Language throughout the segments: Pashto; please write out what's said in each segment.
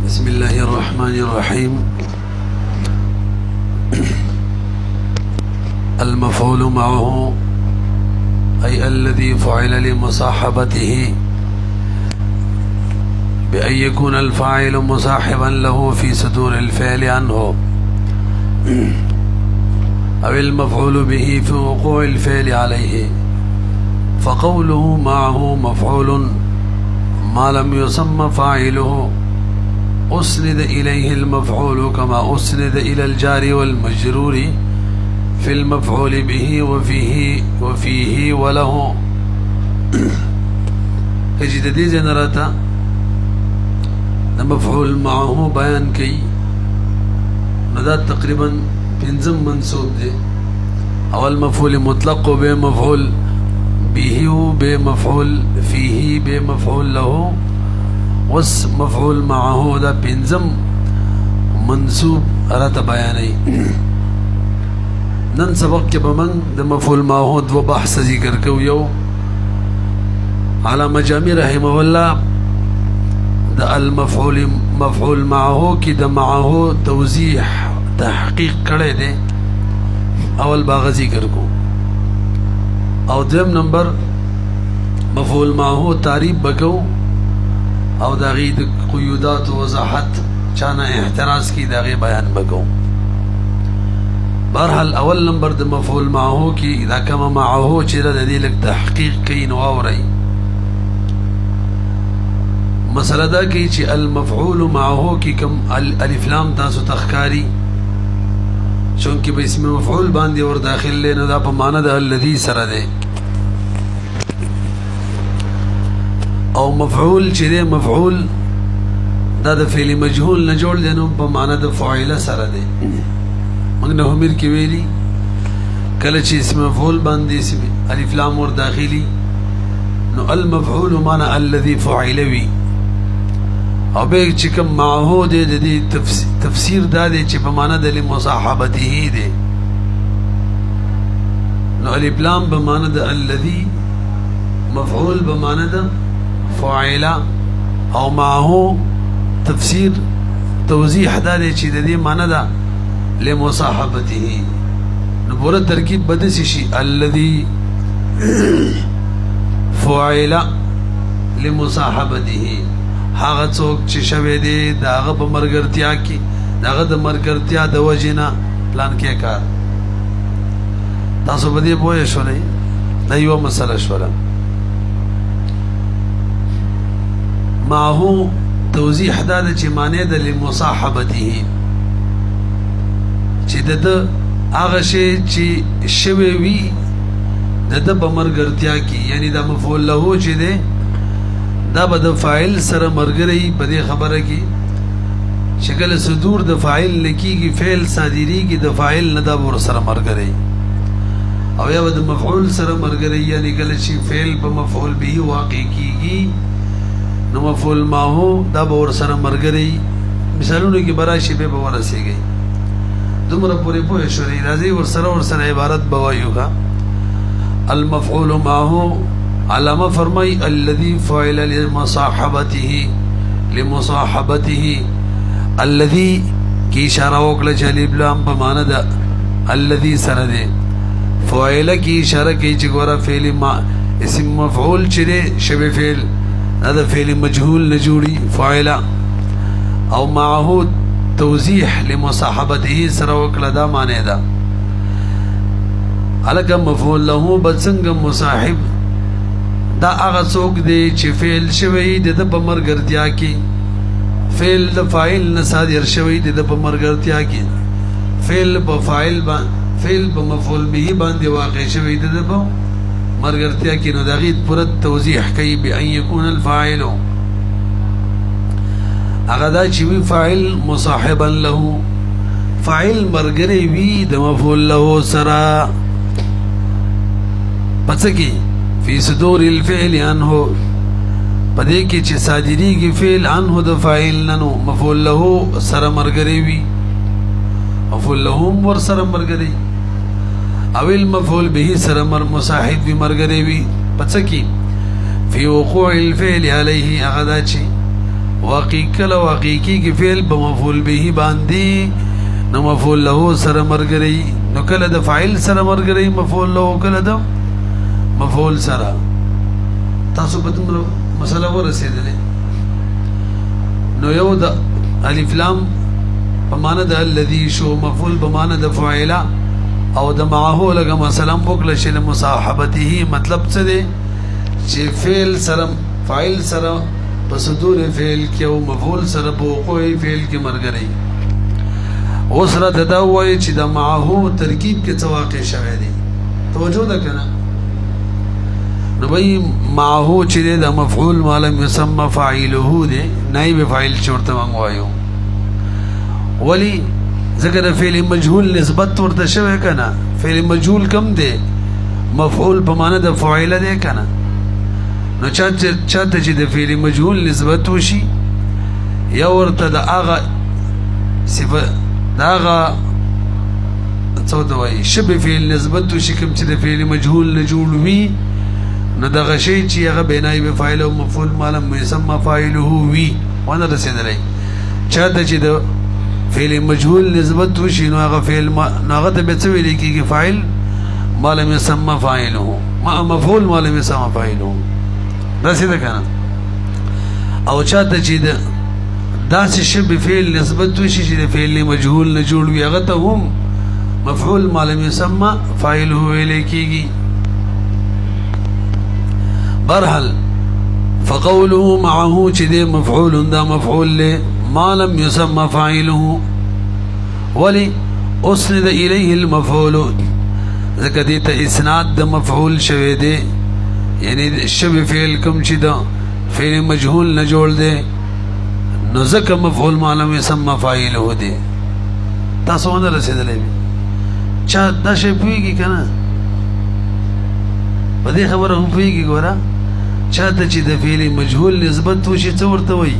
بسم الله الرحمن الرحيم. المفعول معه أي الذي فعل لمصاحبته بأن يكون الفاعل مصاحبا له في صدور الفعل عنه، أو المفعول به في وقوع الفعل عليه. فقوله معه مفعول ما لم يسمى فاعله أسند إليه المفعول كما أسند إلى الجار والمجرور في المفعول به وفيه وله. اجددي جنراتا مفعول معه بيان كي ندات تقريبا بنزم منصوب دي. اول مفعول مطلق بمفعول به بمفعول فيه بمفعول له، وس مفعول معه دا بنزم منصوب ارات بیانی. نن سبق کے بمن دا مفعول معه دو بحث ذکر کو. یو علامہ جامی رحمه الله دا المفعول مفعول معه کی دا معه توضیح تحقیق کڑے دے، اول باغ ذکر کو. او دویم نمبر مفعول معه تعریف بکو او دا غید قیودات و وضاحت چانا احتراز کی دا غی بیان بکو. بہرحال اول نمبر دا مفعول معه کی دا کما معه چیرہ دا دی لگ تحقیق کی نواو رئی. مسئلہ دا کی چی المفعول معه کی کم الف لام تاسو تخکاری چونکہ با اسم مفعول باندی اور داخل لینا دا پا معنی دا الذی سر دے. او مفعول چی دے مفعول دا دا فعل مجهول نجوڑ دینو پا معنی دا فعیل سر دے. مگنہ حمیر کی ویلی کل چی اسم مفعول باندی اسم الف لام اور داخلی نو المفعول معنی الذی فعیلوی. او بیگ چکم معهو دے دی تفسیر دا دے چی بمانا دا لمصاحبتی ہی دے. نو الف لام بمانا دا الذی، مفعول بمانا دا فعیلا، او معهو تفسیر توضیح دا دے چی دا دی مانا دا لمصاحبتی ہی. نو پورا ترکیب بدسی شی الذی فعیلا لمصاحبتی ہی. هاغه څوک چې شوه دی داغه په مرګرتیا کې داغه د مرګرتیا د وجینا پلان کې کار. تاسو به دې پوه شئ دا یو مسله شوه. معه توضیح دا چې معنی د لمصاحبته چې د هغه شی چې شوه وی د په مرګرتیا کې، یعنی دا مفعول له چې دی دا با دا فاعل سر مرگرئی بدے خبر کی شکل صدور دا فاعل لکی کی فعل صادری کی دا فاعل ندا بور سر مرگرئی. او یا با دا مفعول سر مرگرئی یعنی کلچی فعل با مفعول بھی واقع کی گی نو مفعول ماہو دا بور سر مرگرئی. مثالوں کی برا شبہ بورسی گئی دمرا پوری پوہ شوری رازی ورسر عبارت بوائیو کا. المفعول ماہو علامہ فرمائی الذی فعل لمصاحبته الذی کی اشارہ وکړه چې الف لام په معنی دا الذی سره ده. فعل کی اشارہ کی چې ګوره فعل ما اسم مفعول چې شبه فعل دا فعل مجهول نه جوړي فعل. او معه توضیح لمصاحبته سره وکړه دا معنی دا. الکه مفعول له بڅنګ مصاحب دا هغه څوک دی چې فعل شوی د په مرګرتیا کې، فعل د فاعل نه صادر شوی د په مرګرتیا کې، فعل په فاعل باندې فعل په مفعول به باندې واقع شوی د په مرګرتیا کې. نو دا غي پوره توضیح کوي بأن يكون الفاعل هغه دا چې وی فاعل مصاحبا له، فاعل مرګري وی د مفعول له سره پڅکی فی صدور الفعل عنه پدې کې چې صادری کی فعل عنه د فاعل ننو مفعول له سره مرګري وی، مفعول له ور سره مرګري، او المفعول به سره مصاحب وی مرګري وی. پڅ کې فی وقوع الفعل علیه هغه دا چې واقع کله واقع کی فعل بمفعول به باندې نو مفعول له سره مرګري نو کله د فاعل سره مرګري مفعول له کله د مفعول سره تاسو په دې مسله ورسېدلې نو یو د الف لام په معنا د الذي شو مفعول په معنا د فاعل او د معه لګه مثلا وکړه چې مصاحبته مطلب څه دی چې فعل سره فاعل سره په صدور فعل کې او مفعول سره په وقوع فعل کې مرګري اوس را دا وایي چې د معه ترکیب کې څه واقع شوی دی توجه ده کنه نو وایي معه چې د مفعول معلوم يسمى فاعله دی نائب فاعل چورته وایو ولی ذکر فعل مجهول نسبت ورته شوی کنه فعل مجهول کم دی مفعول په معنا د فاعل دی کنه نو چاته چې د فعل مجهول نسبت وشي یا ورته د هغه صفه دا هغه څه ته وایي شبه فعل نسبت وشي کوم چې د فعل مجهول نه جوړ وي نو دغه شی چې هغه بنای به فاعل او مفعول معلوم يسمى فاعله وي ونه رسیدلی چاته چې د فعل مجهول نسبت وشي نو هغه فعل هغه ته به څه ویل کېږي فاعل معلوم يسمى فاعله مفعول معلوم يسمى فاعله رسید کنه او چاته چې داسې شبه فعل نسبت وشي چې د فعل مجهول نه جوړ وي هغه ته هم مفعول معلوم يسمى فاعله ویل کېږي برحل فقوله معه چې د مفعول دا مفعول له ما لم يسمى فاعله ولي اسند اليه المفعول ذکر دې ته اسناد د مفعول شوی دی یعنی شبه فعل کوم چې دا فعل مجهول نه جوړ دی نو ذکر مفعول ما لم يسمى فاعله دی تاسو نه رسیدلې چا دا شی پويږي کنه په دې خبره هم پويږي ګوره چاته چې د فعل مجهول نسبت وشي څه ورته وایي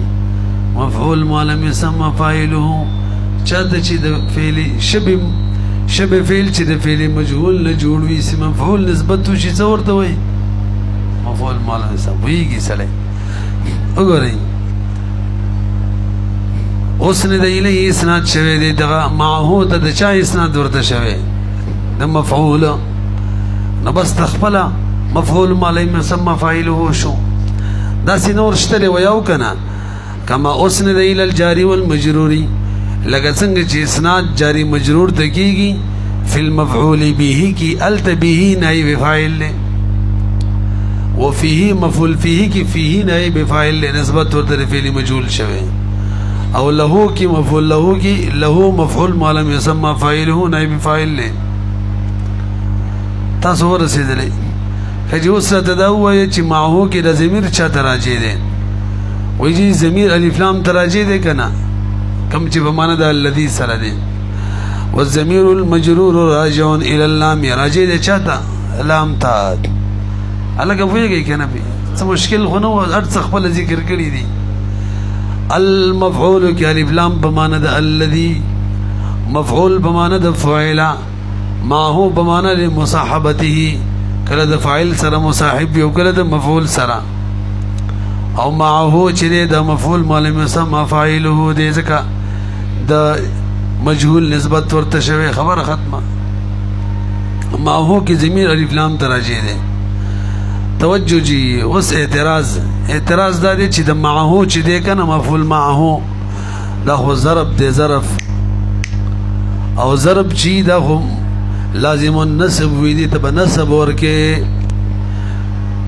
مفعول ما لم يسمى فاعله چاته چې د فعل شبه فعل چې د فعل مجهول نه جوړ وي اسم مفعول نسبت وشي څه ورته وایي مفعول ما لم يسمى ویږي سړی وګورئ اوس نه د الیه اسناد شوی دی دغه معه ته د چا اسناد ورته شوی د مفعول نو بس تخپل مفعول ما لم يسمى فاعله شو دا سينور شتره ویاو کنه کما اسند الى الجاری والمجرور لکه څنګه چې اسناد جاری مجرور ته کیږي فی المفعول به کی الت به نائب فاعل له وفيه مفعول فيه کی فيه نائب فاعل له نسبت ورته فعل مجهول شوی او له کی مفعول له کی له مفعول ما لم يسمى فاعله نائب فاعل له تاسو ورسېدلې هجو سره دا وایي چې معه کې د ضمیر چا تراجه دي وایي ضمیر الف لام تراجه دي کنه کم چې په معنا د الذي سره دي والضمير المجرور راجع الى اللام راجع دي چاته لام تا الګ وایي کنه څه مشکل خو نو ارڅ خپل ذکر کړی دي المفعول کې الف لام په معنا د الذي مفعول په معنا د فاعل ما هو په معنا د مصاحبته کله د فاعل سره مصاحب یو کله د مفعول سره او معه چې د مفعول معلوم يسمى فاعله دې ځکه د مجهول نسبت ورته شوی خبره ختمه معه کې ضمیر الف لام تراجه ده توجه جی اوس اعتراض دا دی چې د معه چې د کنه مفعول معه دا هو ضرب دی ظرف او ضرب چې دا هم لازم النسب وی دي ته نسب ورکه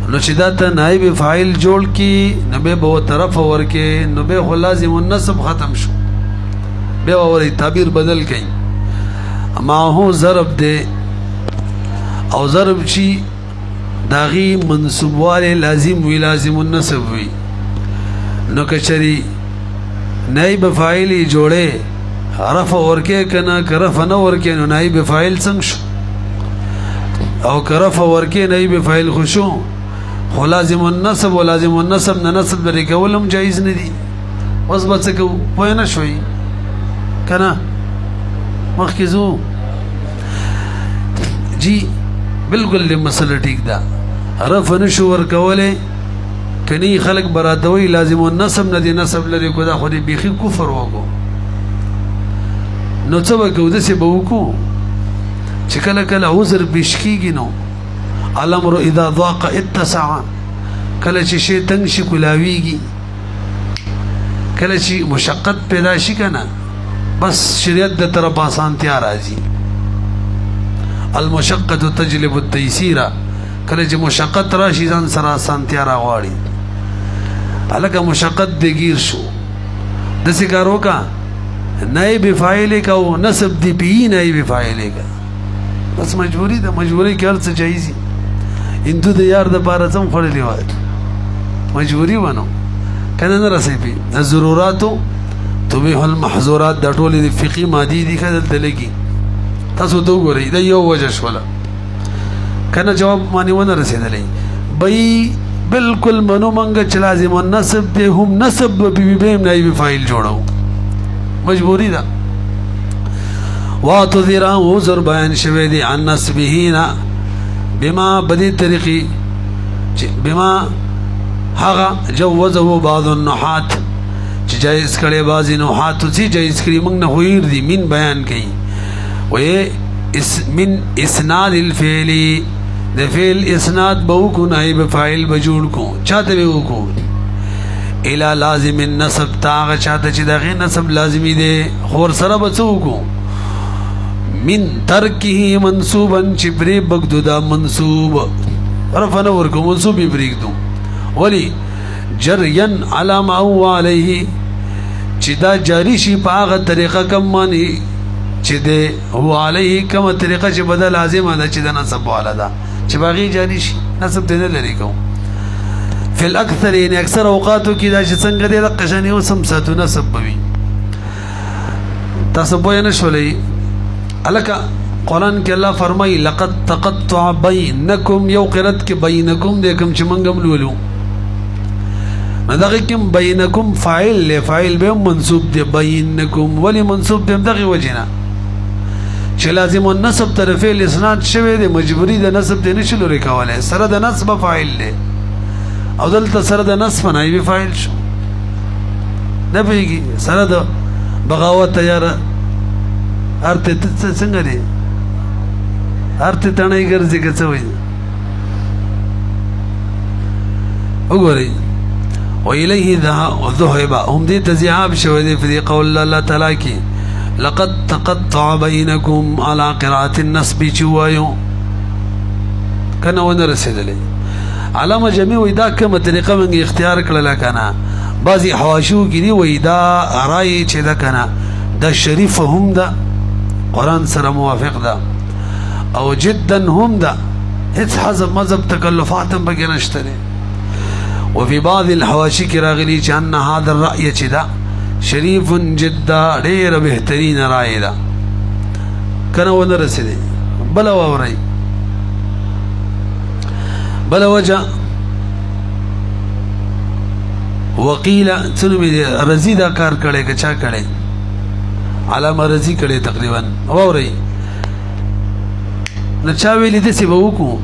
نو چې دا ته نائب فاعل جوړ کی نبه به طرف ورکه نو به لازم النسب ختم شو به ورې تعبیر بدل کړي ما هو ضرب دی او ضرب چې داغي منصوب والے لازم وی لازم النسب وی نو کچري نائب فاعل جوړه رفع ورکه کنه کرف نه ورکه نو نائب فاعل څنګه شو او کرف ورکه نائب فاعل خوشو خو لازم النسب و لازم النسب نه نسب لري کولم جایز نه دي اوس به څه کو پوه نه شوي کنه مخکزو جی بالکل دې مسله ټیک ده رفع نشو ورکوله کنی خلق براتوي لازم النسب نه دي نسب لري کو دا خو دې بيخي کفر وکړو نو څه وکړو د څه بوکو چې کله کله عذر بشکیږي نو الامر اذا ضاق اتسع کله چې شی تنگ شي کولاویږي کله چې مشقت پیدا شي کنه بس شریعت د طرف آسانتیا راځي المشقه تجلب التيسير کله چې مشقت راشي ځان سره آسانتیا راغواړي الکه مشقت د گیر شو د سګارو کا نائب فاعل کا او نسب دی پی نائب فاعل کا بس مجبوری ده مجبوری کې ارڅ جایزي انتو د یار د پاره څم خړلې وای مجبوری ونه کنه نه رسې پی ضرورات تبيح المحظورات د ټولې د فقهي مادي دي کله دلګي تاسو ته وګورئ دا یو وجه شولا کنه جواب مانی ونه رسیدلې بای بالکل منو منګ چې لازم النسب به هم نسب به نائب فاعل جوړو مجبوری ده واعتذر عذر بیان شوی دی عن نسبهینا بما بدی طریقی بما هغه جوزه بعض النحات چې جایز کړي بعضی نحات چې جایز کړي موږ نه هویر دي من بیان کړي وې من اسناد الفعل د فعل اسناد به کو نائب فاعل بجوړ کو چاته به کو الى لازم النسب تاغه چاته چې دغه نسب لازمی دی خور سره بچو کو من ترکه منصوبا چبری بغدودا منصوب رفنا ورکو منصوب بریګدو ولی جريا على ما هو عليه چې دا جاری شي په هغه طریقه کوم معنی چې ده هو عليه کوم طریقه چې بدل لازم ده چې د نسب والا ده چې باغی جاری شي نسب دې نه لري کوم فی الاکثر یعنی اکثر اوقاتو کې دا چې څنګه دې د قشنی او سمساتو نسب وي تاسو به نه شولې الکه قران کې الله فرمایي لقد تقطع بينكم یو قرت کې بينكم دې کوم چې منګم لولو دغه کوم بينكم فاعل له فاعل به منصوب دي بينكم ولی منصوب دي دغه وجنه چې لازم النسب طرف الاسناد شوی دی مجبوری د نسب دي نشلو ریکواله سره د نسب فاعل دی او دلته سره د نسب نائب فاعل شو نه پیږي سره د بغاوت تیار ارته څنګه دی ارته تنه ګرځي که څه وایي وګورئ وإليه ذهب هم دي تذهاب شوی دی په قول الله تعالی کې لقد تقطع بينكم على قراءة النسب چوایو کنه ونه رسیدلې علامه جمی وې دا کومه طریقه موږ اختیار کړل کنه بعضی حواشیو کې دی وې دا رائے چې دا کنه دا شریف هم دا قران سره موافق ده او جدا هم ده هیڅ حزب مذهب تکلفات هم بګی نشته وفي بعض الحواشي کې راغلي چې ان هذا الرأي چې دا شریف جدا ډېر بهترین رائے ده کنه ونه رسیدي بل اوري بل وجه وقيل څنګه رضی دا کار کړي که چا کړي علامه رضی کړي تقریبا اوري نو چا ویلې د څه وکړو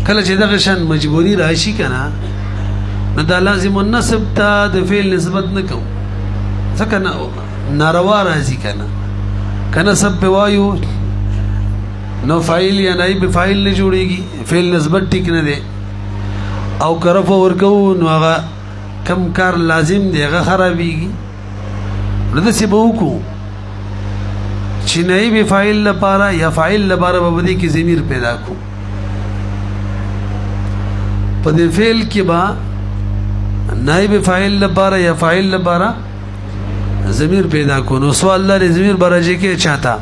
کله چې دغه شان مجبوری راشي کنه نو دا لازم النسب ته د فعل نسبت نه کوو ځکه ناروا راځي کنه سب په وایو نو فاعل یا نائب فاعل نه جوړيږي فعل نسبت ټیک نه دی او کرف ورکو نو هغه کم کار لازم دی هغه خرابيږي نو د څه بوکو چې نائب فاعل لپاره یا فاعل لپاره به دې کې ضمیر پیدا کو په دې فعل کې با نائب فاعل لپاره یا فاعل لپاره ضمیر پیدا کو نو سوال لري ضمیر برجه کې چاته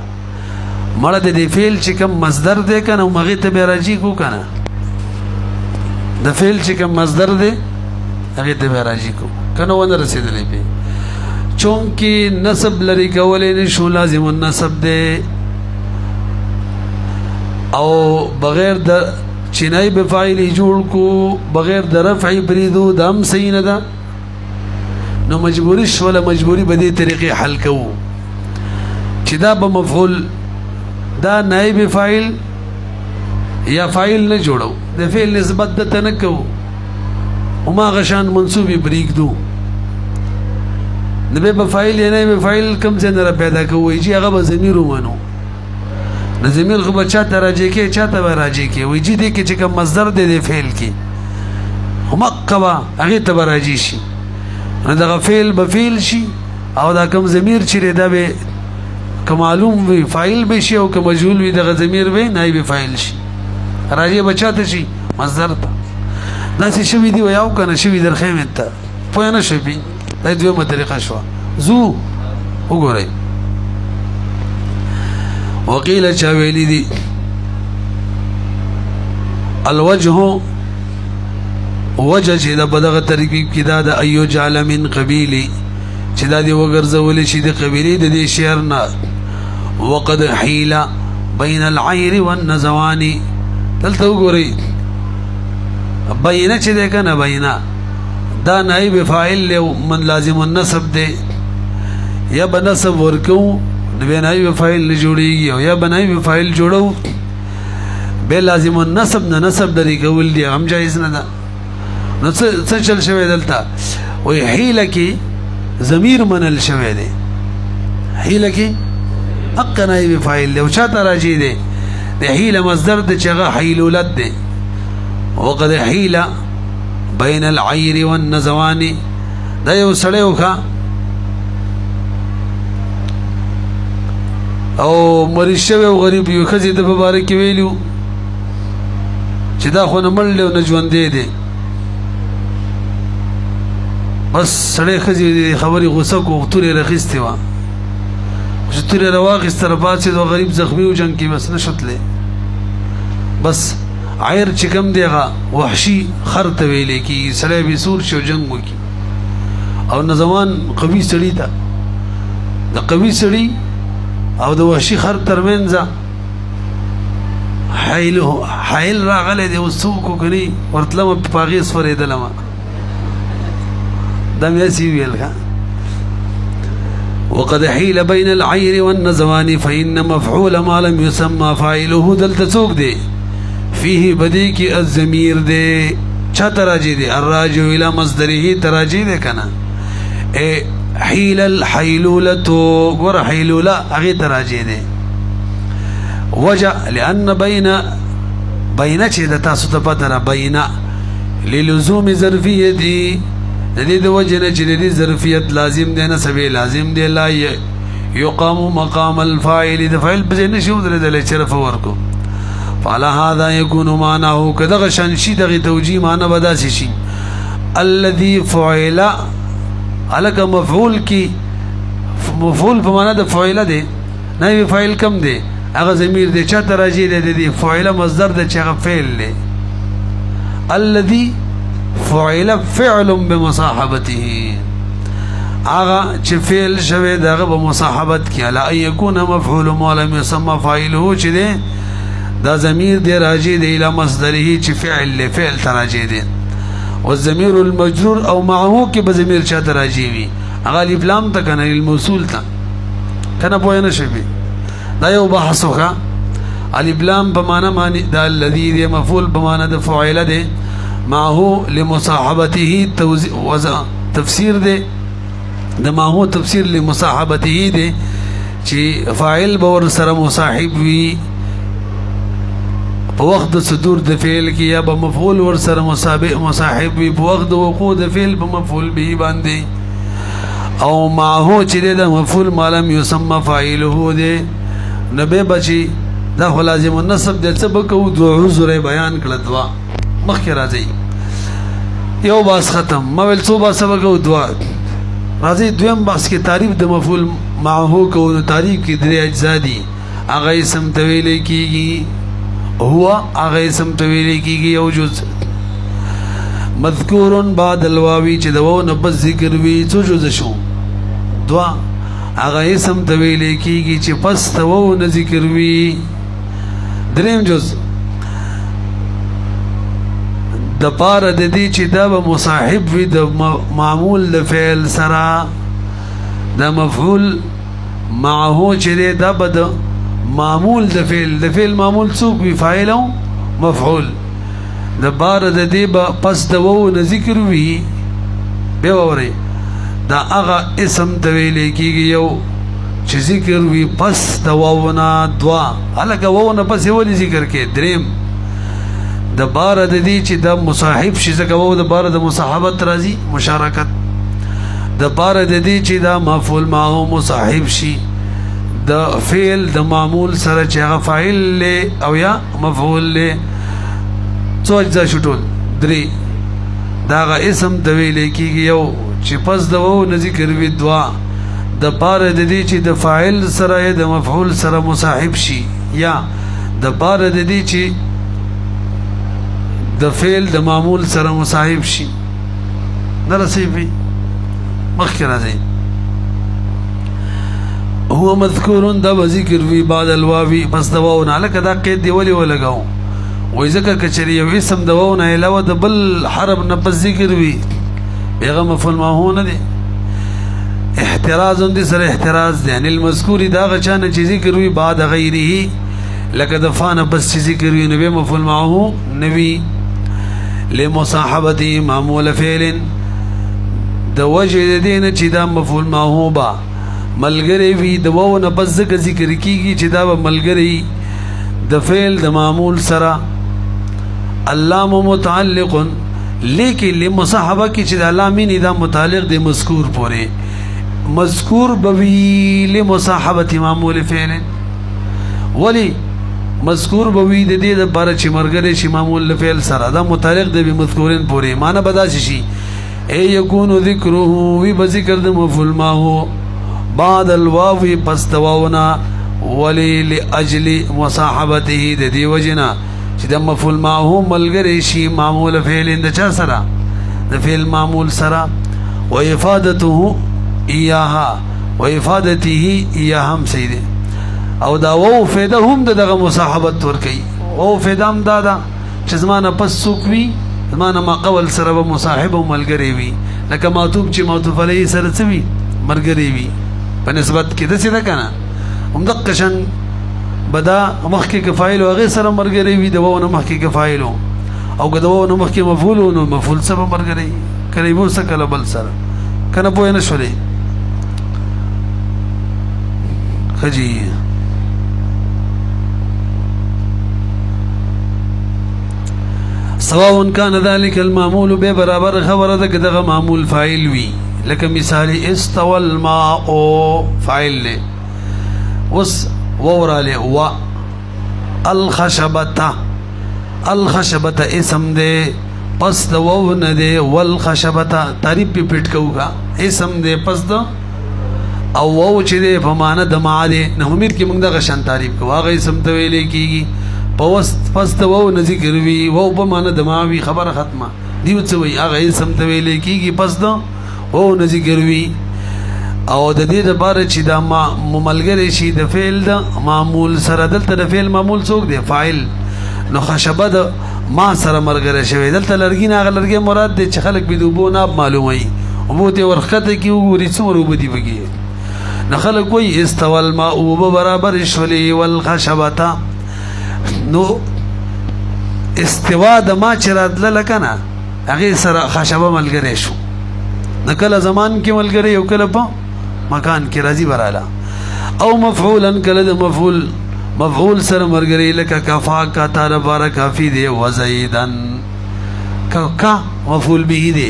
مړه دې فعل چې کوم مصدر دی کنه مغه ته برجه کو کنه د فعل چې کوم مصدر دی هغه ته برجه کو کنه ونه رسیدلې په چونکی نسب لري کولې نشو لازم النسب دی او بغیر د چینای به فاعل جوړ کو بغیر د رفع بریدو دم صحیح نه ده نو مجبوری شوله مجبوری به دې طریقې حل کوو چې دا به مفعول دا نائب فاعل یا فاعل نه جوړو د فعل نسبت د تنکو وما غشان منصوبی پریږدو نو به فاعل نه به فاعل کم څه نه پیدا کوي چې هغه به ضمیر ومنو نو ضمیر خو بچا ته راځي کې چاته به راځي کې وایي چې دې کې چې کوم مصدر دی فعل کې همقوا هغه ته به راځي شي نو دا فعل به فعل شي او دا کوم ضمیر چې دا به معلوم وي فاعل به شي او کوم مجهول وي دا ضمیر به نائب فاعل شي راځي بچا ته شي مصدر ته دا څه شوی دی یو کنه شوی در خیمه ته پوه نه شي دا دویمه طریقه شو زو وګورئ وقيل چاویلی دی الوجه وجه چې دا بدغه ترکیب کې دا د ایو جعل من قبیلی چې دا دی وګرځولې چې د قبیلې د دې شعر نه وقد حیل بین العیر والنزوان دلته وګورئ بینه چې ده کنه بینه دا نائب فاعل له من لازم النسب ده یا بنسب ورکو نو نائب فاعل نه جوړیږي او یا نائب فاعل جوړو به لازم النسب نه نسب درې کول دي هم جایز نه ده نو څه چل شوی دلته وی حیله کې ضمیر منل شوی دی حیله کې حق نائب فاعل له چاته راځي دی د حیله مصدر د چغه حیلولت دی وقد حیل بین العیر والنزوان دا یو سړی وکا او مریض شوی او غریب یو ښځې د په باره کې ویلو چې دا خو نه مړ دی او نه ژوندی دی بس سړی ښځې خبرې غوسه کو تورې راخیستې وه چې تورې راواخیسته راپاڅېد او غریب زخمي و جنګ کې بس نه شتلی بس عیر چې کوم دی هغه وحشي خر ته ویلی کېږي سړی بې سور شي او جنګ وکړي او نظمان قوي سړي ته د قوي سړي او د وحشي خر ترمنځ حایل راغلی دی اوس څه وکړو که نه ورتلمه په هغې سپرېدلمه دا مې هسې ویل ښه وقد حیل بین العیر والنزوان فإن مفعول ما لم يسمى فاعله دلته څوک دی فيه بدی کی الضمیر دے چا تراجی دے الراجع الى مصدره تراجی دے کنا اے حیل الحیلولتو گور حیلولا اغی تراجی دے وجہ لأن بین چی دا تاسو تا پتر بین للزوم ظرفیتی جدید وجہ نچی دی ظرفیت لازم دے نسبی لازم دے لا یقام مقام الفاعل دا فاعل بزی نشو در دلے چرف ورکو فعلى هذا يكون معناه كدغ شنشي دغ توجيه معنى بداسي شي الذي فعل علك مفعول کی مفعول په معنا د فعل ده نائب فاعل کم ده هغه ضمیر ده چا تراجی ده دي فعل مصدر ده چې هغه فعل ده الذي فعل فعل بمصاحبته هغه چې فعل شوی دغه په مصاحبت کې الا ان يكون مفعول ما لم يسمى فاعله چې ده دا ضمیر دی راجی دی الى مصدره چې فعل له فعل تراجی دی والضمیر المجرور او معه کې به ضمیر چا تراجی وي هغه الف لام ته کنه الموصول ته کنه پوه نه شي دا یو بحث وکړه الف لام په معنا معنی دا الذي دی مفعول په معنا د فاعل دی معه لمصاحبته تفسیر دی د معه تفسیر لمصاحبته دی چې فاعل به ور سره مصاحب وي په وخت د صدور د فعل کې یا به مفعول ور سره مصاحب وي په وخت د وقوع د فعل په مفعول به باندې او معه چې د مفعول ما لم يسمى فاعله دی نبه بچي دا خو لازم النسب د څه بکو دو عذر بیان کړه دوا مخکې راځي یو باس ختم ما ول څو باس بکو دوا راځي دویم باس کې تعریف د مفعول معه کو تعریف کې درې اجزا دي هغه اسم تویل کیږي هو هغه اسم تویل کیږي یو جز مذکور بعد الواوی چې د وو نه بس ذکر وی څو جز شو دوا هغه اسم تویل کیږي چې پس د وو نه ذکر وی دریم جز د پاره د دې چې دا به مصاحب وي د معمول د فعل سره د مفعول معه چې دا به معمول د فعل معمول څوک وي فاعل او مفعول د بار د دې با پس د وو نه ذکر وی به وره دا هغه اسم د ویلې کیږي یو چې ذکر وی پس د وو نه دوا الګه وو نه پس یو ذکر کې دریم د بار د دې چې د مصاحب شي زګه وو د بار د مصاحبت راځي مشارکت د بار د دې چې دا مفعول معه مصاحب شي د فعل د معمول سره چې هغه فاعل له او یا مفعول له څو اجزا شټول درې دا غ اسم د ویلې کیږي یو چې پس د وو نه ذکر وی دوا د بار د دې چې د فاعل سره د مفعول سره مصاحب شي یا د بار د دې چې د فعل د معمول سره مصاحب شي درسي مخکې راځي هو مذکور دا ذکر وی بعد الواوی پس د واو نه لکه دا قید دی ولي ولګاو وای ځکه کچری یو اسم د واو نه علاوه د بل حرف نه پس ذکر وی هغه مفعول ما هو نه دی احتراز دې سره احتراز دی ان المذکور دا غچانه چې ذکر وی بعد غیره لکه د فان پس چې ذکر وی نو به مفعول ما هو نوی لمصاحبته معمول فعل د وجه د دین چې دا مفعول ما هو با ملګری وی د وو نه بس ذکر کیږي چې دا ملګری د فعل د معمول سره اللام متعلق لیکن لمصاحبه کی چې د علامین دا متعلق د مذکور پورې مذکور بوی لمصاحبه معمول فعل ولی مذکور بوی د دې د بار چې مرګره شي معمول فعل سره دا متعلق د مذکورین پورې معنی بدل شي ای یکون ذکره وی بذکر د مفعول ما هو بعد الواو پس تواونا ولی لاجل مصاحبته د دې وجنا چې د مفعول ما هو ملګری شي معمول فعل د چا سره د فعل معمول سره و افادته ایاها و افادته ایاهم سید او دا وو فائدہ هم دغه مصاحبت ور کوي او فائدہ هم دا چې زمانه پس سوکوي زمانه ما قول سره مصاحب او ملګری وي لکه معطوف چې معطوف علیه سره څوي ملګری وي په نسبت کې د څه ده کنه هم دغه شان بدا مخکې کفایل او غیر سره مرګري وي د وونه مخکې کفایل او د وونه مخکې مفعول او مفعول سره مرګري کړي وو سکه بل سره کنه پوه نه شولې خجی سواء كان ذلك المعمول به برابر خبره ده دغه معمول فاعل وي لکه مثال استوى الماء فاعل له وس ووراله و الخشبه اسم ده پس د وو نه ده والخشبه تعریف په پټ کوغا اسم ده پس د او وو چې ده په معنا د ما ده نه امیر کې موږ دغه شان تعریف کوو هغه اسم ته ویلې کیږي پس د وو نه ذکر وی وو په معنا د ما وی خبره ختمه دیو څه وی هغه اسم ته ویلې کیږي پس د او نذکر وی او د دې د بار چې دا مملګری شي د فعل د معمول سره دلته د فعل معمول څوک دی فاعل نو خشبه د ما سره مرګره شوی دلته لرګي نه لرګي مراد دی چې خلک به دوبو نه معلومي او ته ورخته کی وګوري څومره وبدي بږي نه خلک وای استوى الماء برابر شولي والخشبه نو استوا د ما چرادل لکنه هغه سره خشبه ملګری شو نکله زمان کې ملګری یو کله په مکان کې راځي براله او مفعولا کله د مفعول سره مرګری لکه کفا کا تار بار کافی دی وزیدن کا مفعول به دی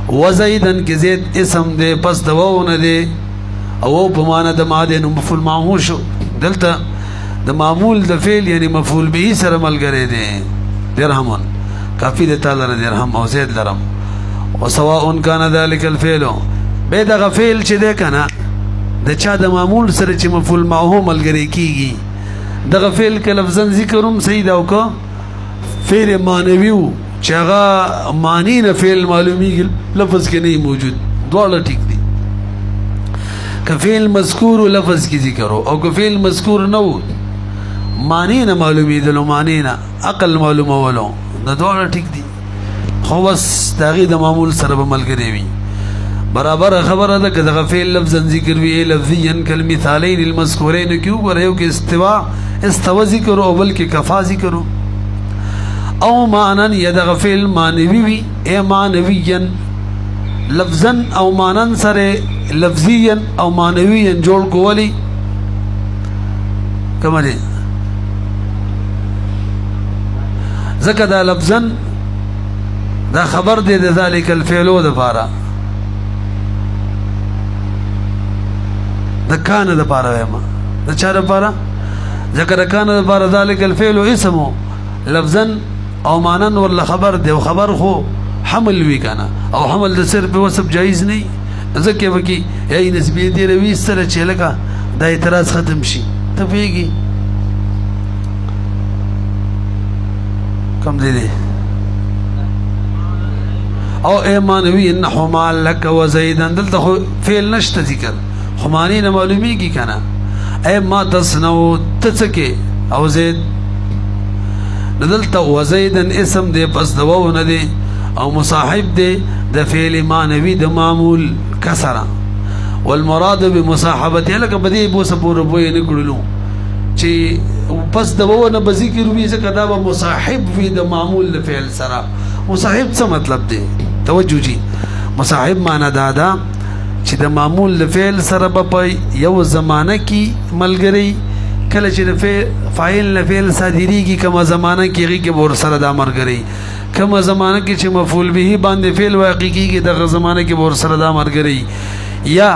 وزیدن کې زید اسم دی پس دواونه دی او په معنا د ماده نو مفعول معمول شو دلته د معمول د فعل یعنی مفعول به سره ملګری دی درهم کافی د تعالی درهم او زید درهم وسواء كان ذلك الفعل به دغه فعل چې ده کنه د چا د معمول سره چې مفعول معه ملګری کیږي دغه فعل ک لفظا ذکرم سید او کو فعل معنوي چې هغه معنی نه فعل معلومیږي لفظ کې نه موجود دواړه ټیک دي ک فعل مذکور لفظ کې ذکر او ک فعل مذکور نه معنی نه معلومیدل معنی نه عقل معلومه ولو د دواړه ټیک دي خو بس داغي د معمول سره به ملګری وي برابر خبره ده که دغه فعل لفظا ذکر وی لفظيا كالمثالين المذكورين کیو غره یو کې استوا ذکر او بل کې کفا ذکر او مانن یدغ فعل مانوی وی اے مانویا لفظا او مانن سره لفظیا او مانویا جوړ کولی کما دی زکه دا لفظا دا خبر دی د ذالک الفعل د پارا د کان د پارا ما د چا د پارا ذکر کان د پارا ذالک الفعل اسمو لفظا او مانن ولا خبر دی او خبر خو حمل وی کنا او حمل د صرف وسب جایز نه ځکه وکي ای نسبی دی روي سره چلکا دا اعتراض ختم شي ته پیږي کم دی او ایمانوی نحو مال لک و زیدن دلتا خو فعل نشتا ذکر خمانی نمعلومی کی کنا اے ما تصنو تسکے او زید ندلتا و زیدن اسم دے پس دواو ندے او مصاحب دے دا فعل مانوی دا معمول کسرا والمراد بمصاحبت لکا بدی بوسا پورا بوئی نکڑلو چی پس دواو نبا ذکر وی زکا دا با مصاحب وی دا معمول دا فعل سرا مصاحب سا مطلب دے توجہ جی مصاحب مانا دادا چې د معمول د فعل سره په یو زمانه کې ملګری کله چې د فاعل نه فعل صادریږي کومه زمانه کې غي کې ور سره د مرګري کومه زمانه کې چې مفعول به باندې فعل واقع کیږي دغه زمانه کې ور سره د مرګري یا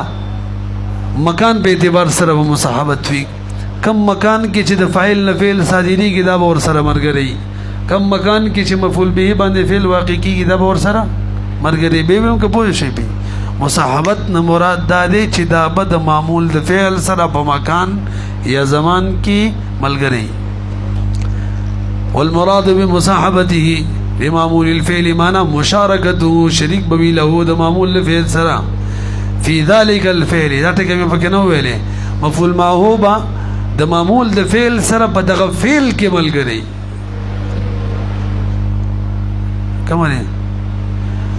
مکان په اعتبار سره مصاحبت وي کم مکان کې چې د فاعل نه فعل صادریږي دا ور سره مرګري کم مکان کې چې مفعول به باندې فعل واقع کیږي دا ور سره مرګري به هم کې پوه شي به مصاحبت نه مراد دا دی چې دا بد معمول د فعل سره په مکان یا زمان کې ملګری والمراد بمصاحبته بمعمول الفعل معنا مشارکته شریک بوي له د معمول الفعل سره في ذلك الفعل دا ټکه مې پکې نو ویلې مفعول معهوبه د معمول د فعل سره په دغه فعل کې ملګری کومه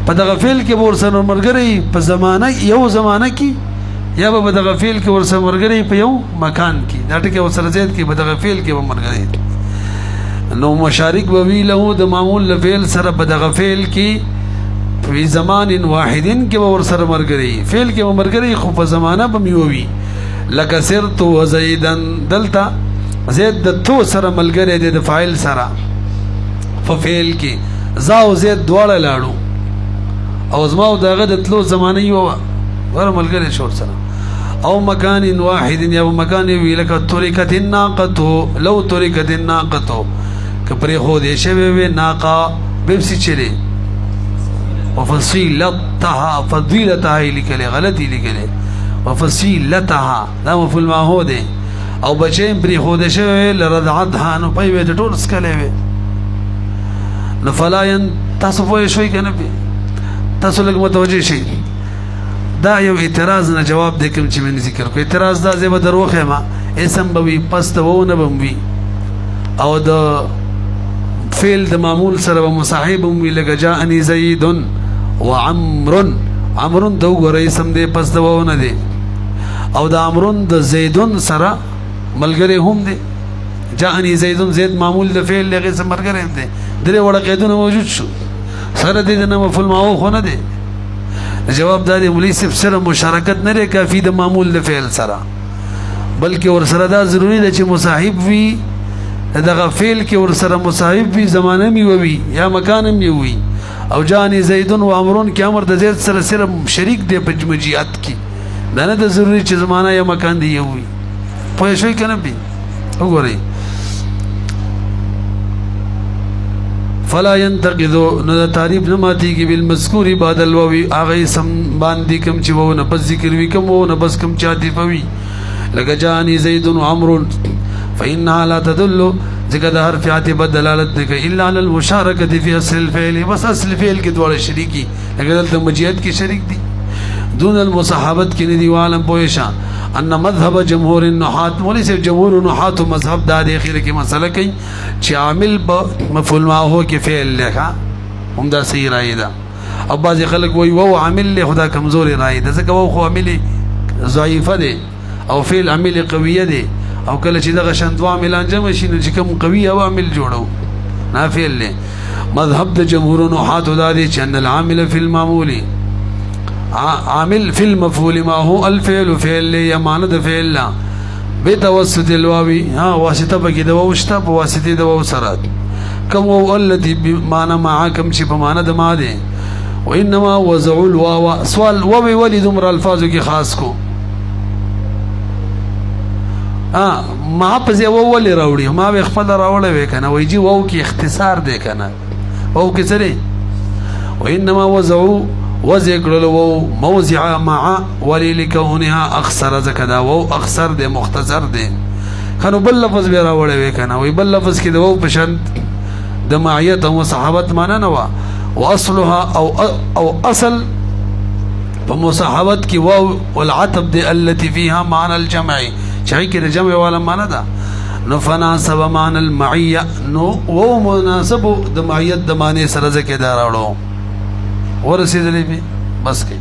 په دغه فعل کې ور سره مرګري په زمانه یو زمانه کې یا په دغه فعل کې ور سره مرګري په یو مکان کې دا ټکه ور سره زید کې په دغه فعل کې مرګري نو مشارک وی له د معمول فعل سره په دغه فعل کې په زمان واحدن کې ور سره مرګري فعل کې مرګري خو په زمانه به میوي لکه سرت و زیدن دلتا زید د تو سره ملګری د فاعل سره په فعل کې زا او زید دواړه لاړو او زماو داغه د تلو زمانه یو ور ملګری شور سره او مکان واحد یا مکان وی لکه طریقت الناقه لو طریقت الناقه کپری خو دې شوی وی ناقه بيبسي چره وفصيلتها فضيلتها لیکله غلطی لیکله وفصيلتها دا مفعول ما هو دي او بچیم پری خو دې شوی لرضعتها نو پي وې ټول سکله وی نو فلاین تاسو په شوي کنه تاسو لږ متوجه شئ دا یو اعتراض نه جواب دی کوم چې من ذکر کو اعتراض دا زه به دروخه ما اسم به پس ته ونه بموي او د فعل د معمول سره مصاحب وي لګه جاءني زید وعمر عمر دو غره اسم دی پس ته ونه دی او د عمر د زیدون سره ملګری هم دی جاءني زید زید معمول د فعل لغه سره ملګری هم دی درې وړه قیدونه موجود شو سره دې نه مفعول معه خو نه دی جواب داري مولوی سره مشارکت نه کافی د معمول د فعل سره بلکې ور سره دا ضروری ده چې مصاحب وي دغه فعل کې ور سره مصاحب وي زمانه می وي یا مکان می وي او جاني زید و عمرون کې امر د زید سره سره شریک دی په مجیات کې دا نه د ضروری چې زمانه یا مکان دی وي په شوي کنه به وګورئ فلا ينتقذ نو تعریف نه ماتيږي بالمذکور بعد الواو اغه سم باندې کوم چې وو نه بس ذکر وی کوم وو نه بس کوم چاته پوي لکه جاني زید و عمرو فانها لا تدل ذکر د حرف عاطف دلالت نه کوي الا على المشاركه في اصل الفعل بس اصل الفعل کې دوه شریکی لکه دلته مجیت کې شریک دي دون المصاحبت کې نه دی عالم پوهشا ان مذهب جمهور النحات وليس جمهور النحات مذهب د اخر کې مسله کوي چې عامل مفعول ما هو کې فعل لکه هم دا صحیح رائے ده او بعض خلک وایي وو عامل له خدا کمزوري رائے ده ځکه وو خو عامل ضعیفه ده او فعل عامل قویه ده او کله چې دغه شندوا عامل انجام شي نو چې کوم قوي او عامل جوړو نافع له مذهب د جمهور نحات دادي چې ان العامل فی المعمول عامل فی المفعول ما هو الفعل فعل یا معنی د فعل لا بتوسط الواو ها واسطه بګی د واو شته په واسطه د واو سره کوم واو الذي بمعنى مع کوم چې په معنی د ما ده وانما وضعوا الواو سوال واو ولید امر الفاظو کې خاص کو ما په ځای واو ولې راوړي ما به خپل راوړې وکنه وای جی واو کې اختصار دی کنه واو کې سره وانما وضعوا وذكر الواو موضع مع وللكونها اخسر زکدا واو اخسر دے مختصر دے خنو بل لفظ به راوړې وکنه وای بل لفظ کې د واو په شان د معیت او صحابت معنا نه وا واصلها او اصل په مصاحبت کې واو والعتب دے التي فيها معنى الجمع چای کې د جمع والا معنا ده نو فناسب معنى المعيه نو واو مناسب د معیت د معنی سره ذکر راوړو ورسېدلې بس کې